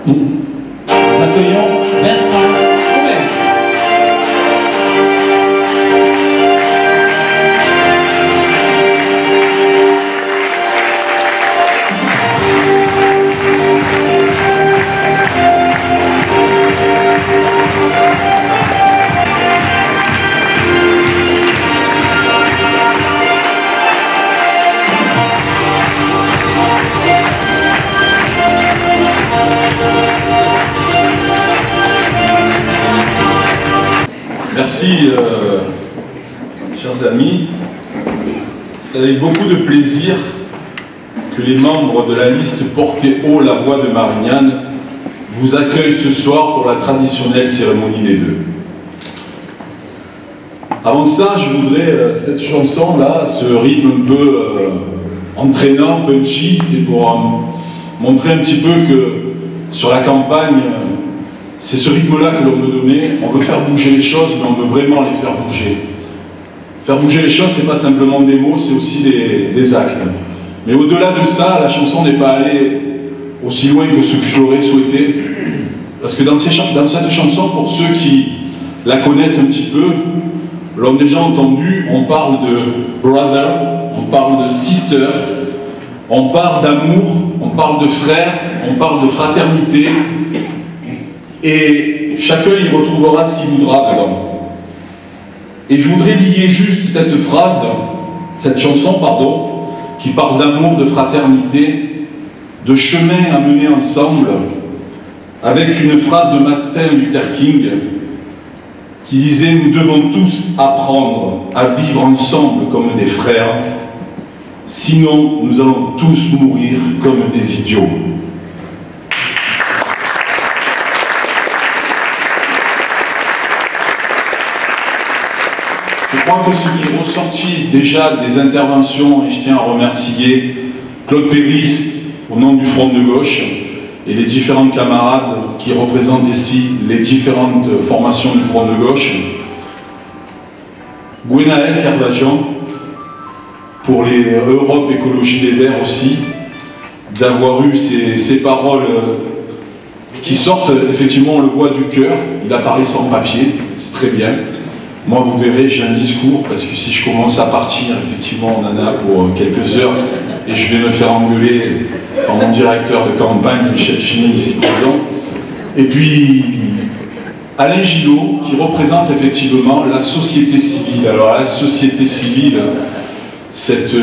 Nous accueillons Vincent Omer. Merci, chers amis. C'est avec beaucoup de plaisir que les membres de la liste Portez haut la voix de Marignane vous accueillent ce soir pour la traditionnelle cérémonie des vœux. Avant ça, je voudrais, cette chanson-là, ce rythme un peu entraînant, punchy, c'est pour montrer un petit peu que sur la campagne, c'est ce rythme-là que l'on veut donner. On veut faire bouger les choses, mais on veut vraiment les faire bouger. Faire bouger les choses, c'est pas simplement des mots, c'est aussi des actes. Mais au-delà de ça, la chanson n'est pas allée aussi loin que ce que j'aurais souhaité. Parce que dans cette chanson, pour ceux qui la connaissent un petit peu, l'ont déjà entendu, on parle de brother, on parle de sister, on parle d'amour, on parle de frère, on parle de fraternité. Et chacun y retrouvera ce qu'il voudra dedans. Et je voudrais lier juste cette phrase, cette chanson, pardon, qui parle d'amour, de fraternité, de chemin à mener ensemble, avec une phrase de Martin Luther King qui disait « Nous devons tous apprendre à vivre ensemble comme des frères, sinon nous allons tous mourir comme des idiots. » Je crois que ce qui est ressorti déjà des interventions, et je tiens à remercier Claude Péris au nom du Front de Gauche et les différents camarades qui représentent ici les différentes formations du Front de Gauche, Gwenaël Carvajan pour les Europe Écologie des Verts aussi, d'avoir eu ces paroles qui sortent, effectivement on le voit du cœur. Il a parlé sans papier, c'est très bien. Moi, vous verrez, j'ai un discours, parce que si je commence à partir, effectivement, on en a pour quelques heures, et je vais me faire engueuler par mon directeur de campagne, Michel Chini, ici présent. Et puis, Alain Gillot, qui représente effectivement la société civile. Alors, la société civile, cette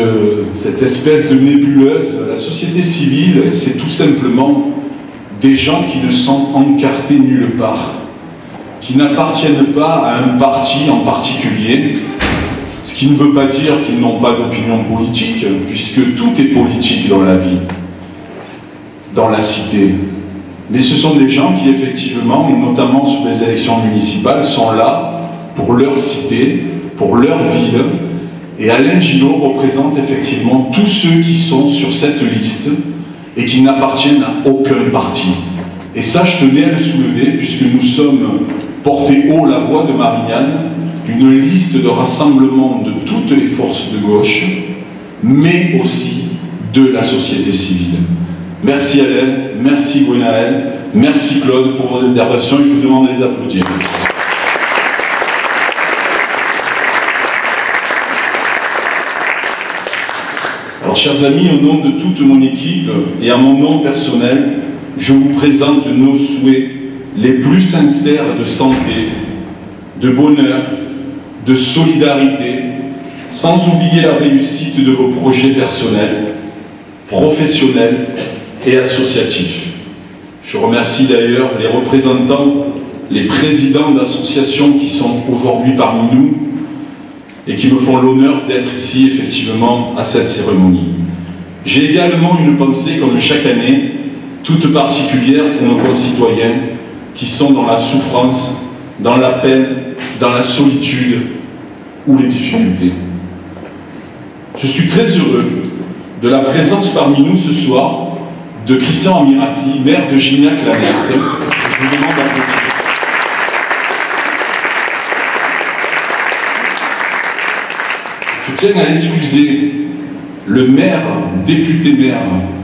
espèce de nébuleuse, la société civile, c'est tout simplement des gens qui ne sont encartés nulle part, qui n'appartiennent pas à un parti en particulier, ce qui ne veut pas dire qu'ils n'ont pas d'opinion politique, puisque tout est politique dans la vie, dans la cité. Mais ce sont des gens qui, effectivement, et notamment sur les élections municipales, sont là pour leur cité, pour leur ville, et Alain Gillot représente effectivement tous ceux qui sont sur cette liste et qui n'appartiennent à aucun parti. Et ça, je tenais à le soulever, puisque nous sommes Portez haut la voix de Marignane, une liste de rassemblement de toutes les forces de gauche, mais aussi de la société civile. Merci Alain, merci Gwenaël, merci Claude pour vos interventions et je vous demande de les applaudir. Alors chers amis, au nom de toute mon équipe et à mon nom personnel, je vous présente nos souhaits les plus sincères de santé, de bonheur, de solidarité, sans oublier la réussite de vos projets personnels, professionnels et associatifs. Je remercie d'ailleurs les représentants, les présidents d'associations qui sont aujourd'hui parmi nous et qui me font l'honneur d'être ici effectivement à cette cérémonie. J'ai également une pensée, comme chaque année, toute particulière pour nos concitoyens qui sont dans la souffrance, dans la peine, dans la solitude ou les difficultés. Je suis très heureux de la présence parmi nous ce soir de Christian Amirati, maire de Gignac-la-Nette. Je vous demande d'applaudir. Je tiens à excuser le maire, député maire,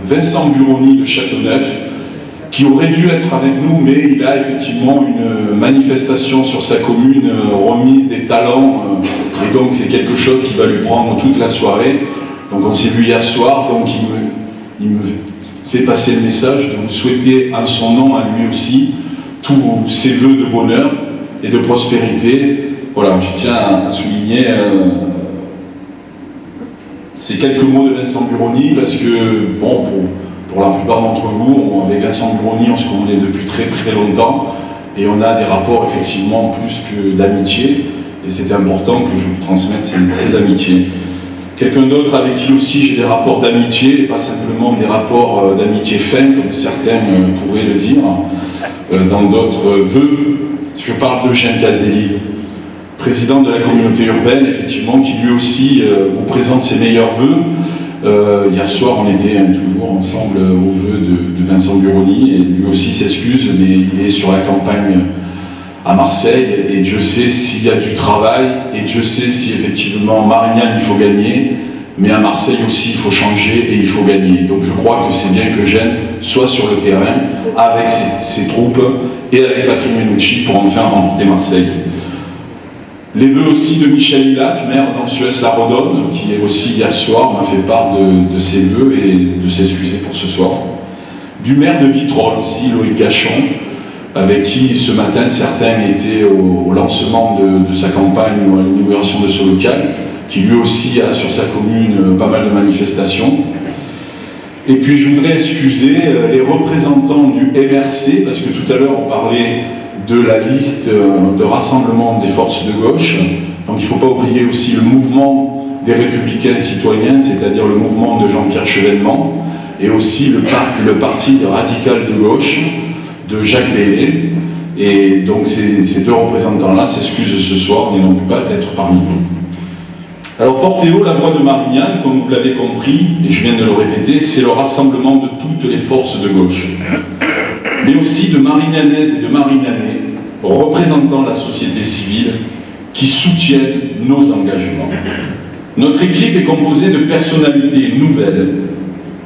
Vincent Buroni de Châteauneuf, qui aurait dû être avec nous, mais il a effectivement une manifestation sur sa commune, remise des talents, et donc c'est quelque chose qui va lui prendre toute la soirée. Donc on s'est vu hier soir, donc il me fait passer le message de vous souhaiter en son nom, à lui aussi, tous ses vœux de bonheur et de prospérité. Voilà, je tiens à souligner ces quelques mots de Vincent Buroni, parce que, bon, pour la plupart d'entre vous, avec Vincent Buroni, on se connaît depuis très très longtemps, et on a des rapports effectivement plus que d'amitié, et c'était important que je vous transmette ces amitiés. Quelqu'un d'autre avec qui aussi j'ai des rapports d'amitié, et pas simplement des rapports d'amitié fins, comme certains pourraient le dire, dans d'autres vœux. Je parle d'Eugène Caselli, président de la communauté urbaine, effectivement, qui lui aussi vous présente ses meilleurs vœux. Hier soir, on était toujours ensemble aux vœux de Vincent Buroni, et lui aussi s'excuse, mais il est sur la campagne à Marseille, et Dieu sait s'il y a du travail, et Dieu sait si effectivement Marignane il faut gagner, mais à Marseille aussi il faut changer et il faut gagner. Donc je crois que c'est bien que Eugène soit sur le terrain avec ses troupes et avec Patrick Menucci pour enfin remporter Marseille. Les vœux aussi de Michel Hilac, maire d'Ansuès-la-Redonne, qui est aussi hier soir m'a fait part de ses vœux et de s'excuser pour ce soir. Du maire de Vitrolles aussi, Loïc Gachon, avec qui ce matin certains étaient au lancement de sa campagne ou à l'inauguration de ce local, qui lui aussi a sur sa commune pas mal de manifestations. Et puis je voudrais excuser les représentants du MRC, parce que tout à l'heure on parlait de la liste de rassemblement des forces de gauche, donc il ne faut pas oublier aussi le mouvement des Républicains citoyens, c'est-à-dire le mouvement de Jean-Pierre Chevènement, et aussi le parti radical de gauche de Jacques Baillet. Et donc ces deux représentants-là s'excusent ce soir, mais n'ont pu pas être parmi nous. Alors portez haut la voix de Marignane, comme vous l'avez compris, et je viens de le répéter, c'est le rassemblement de toutes les forces de gauche, mais aussi de Marignanaises et de Marignanais représentant la société civile qui soutiennent nos engagements. Notre équipe est composée de personnalités nouvelles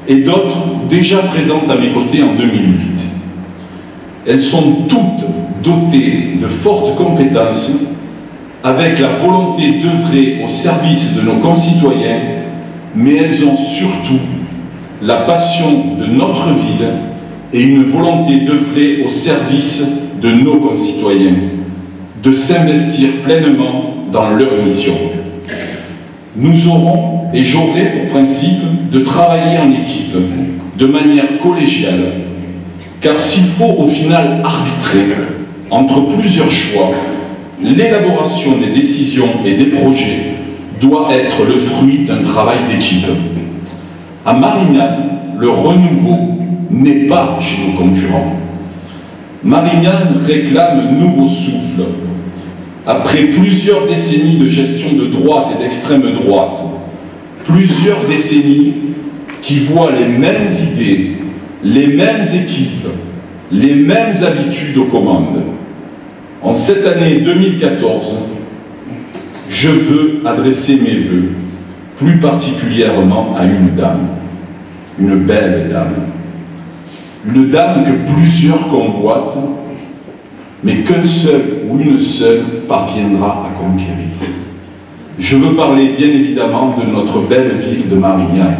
et d'autres déjà présentes à mes côtés en 2008. Elles sont toutes dotées de fortes compétences, avec la volonté d'œuvrer au service de nos concitoyens, mais elles ont surtout la passion de notre ville et une volonté d'œuvrer au service de nos concitoyens, de s'investir pleinement dans leur mission. Nous aurons, et j'aurai pour principe, de travailler en équipe, de manière collégiale, car s'il faut au final arbitrer entre plusieurs choix, l'élaboration des décisions et des projets doit être le fruit d'un travail d'équipe. À Marignane, le renouveau n'est pas chez nos concurrents. Marignane réclame un nouveau souffle. Après plusieurs décennies de gestion de droite et d'extrême droite, plusieurs décennies qui voient les mêmes idées, les mêmes équipes, les mêmes habitudes aux commandes. En cette année 2014, je veux adresser mes vœux, plus particulièrement à une dame, une belle dame. Une dame que plusieurs convoitent, mais qu'un seul ou une seule parviendra à conquérir. Je veux parler bien évidemment de notre belle ville de Marignane.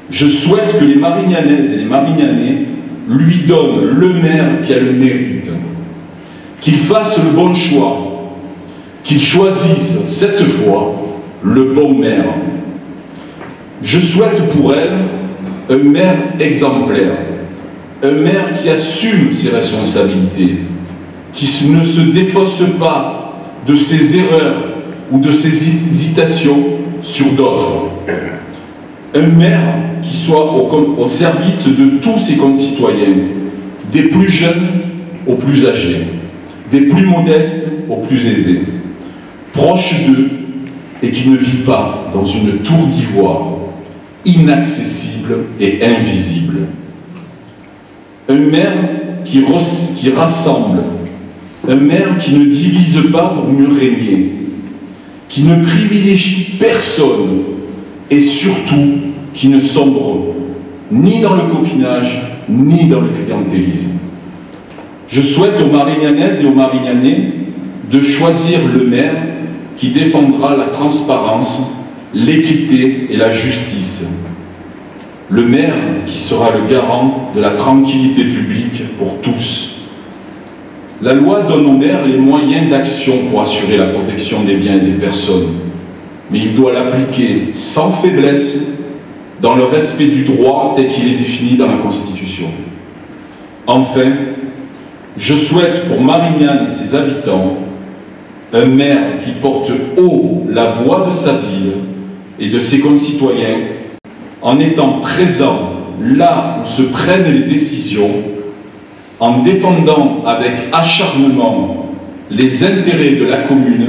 Je souhaite que les Marignanaises et les Marignanais lui donnent le maire qui a le mérite, qu'il fasse le bon choix, qu'il choisisse cette fois le bon maire. Je souhaite pour elle un maire exemplaire, un maire qui assume ses responsabilités, qui ne se défausse pas de ses erreurs ou de ses hésitations sur d'autres. Un maire qui soit au service de tous ses concitoyens, des plus jeunes aux plus âgés, des plus modestes aux plus aisés, proche d'eux et qui ne vit pas dans une tour d'ivoire, inaccessible et invisible. Un maire qui rassemble, un maire qui ne divise pas pour mieux régner, qui ne privilégie personne et surtout qui ne sombre ni dans le copinage ni dans le clientélisme. Je souhaite aux Marignanaises et aux Marignanais de choisir le maire qui défendra la transparence, l'équité et la justice. Le maire qui sera le garant de la tranquillité publique pour tous. La loi donne au maire les moyens d'action pour assurer la protection des biens et des personnes, mais il doit l'appliquer sans faiblesse dans le respect du droit tel qu'il est défini dans la Constitution. Enfin, je souhaite pour Marignane et ses habitants un maire qui porte haut la voix de sa ville et de ses concitoyens en étant présent là où se prennent les décisions, en défendant avec acharnement les intérêts de la commune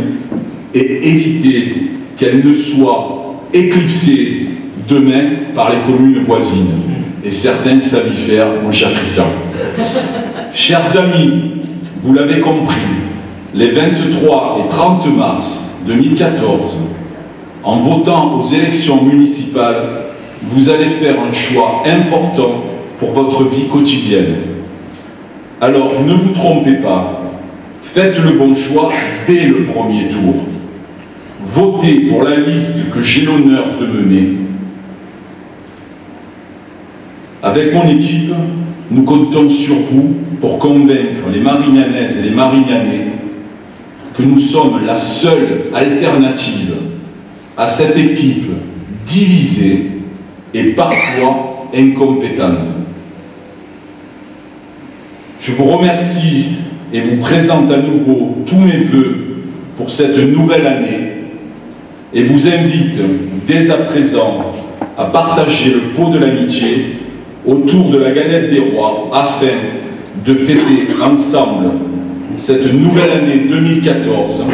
et éviter qu'elle ne soit éclipsée demain par les communes voisines. Et certains savent y faire en chaprisant. Chers amis, vous l'avez compris, les 23 et 30 mars 2014, en votant aux élections municipales, vous allez faire un choix important pour votre vie quotidienne. Alors ne vous trompez pas, faites le bon choix dès le premier tour. Votez pour la liste que j'ai l'honneur de mener. Avec mon équipe, nous comptons sur vous pour convaincre les Marignanaises et les Marignanais que nous sommes la seule alternative à cette équipe divisée et parfois incompétente. Je vous remercie et vous présente à nouveau tous mes vœux pour cette nouvelle année et vous invite dès à présent à partager le pot de l'amitié autour de la galette des rois afin de fêter ensemble cette nouvelle année 2014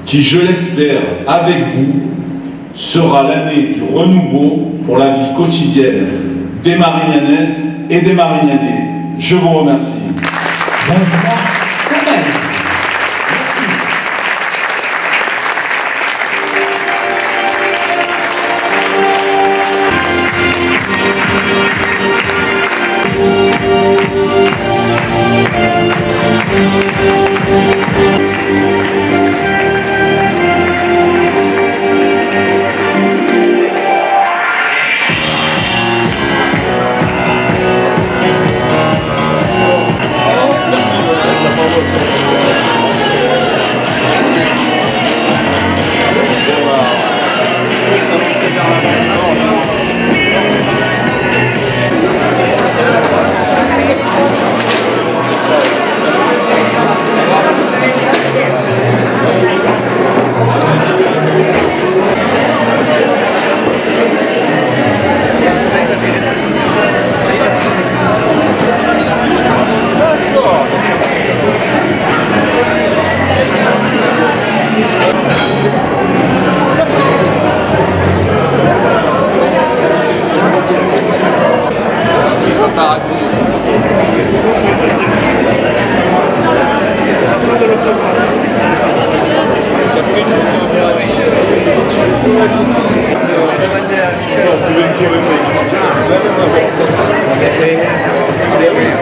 qui, je l'espère, avec vous, sera l'année du renouveau pour la vie quotidienne des Marignanaises et des Marignanais. Je vous remercie. Michel,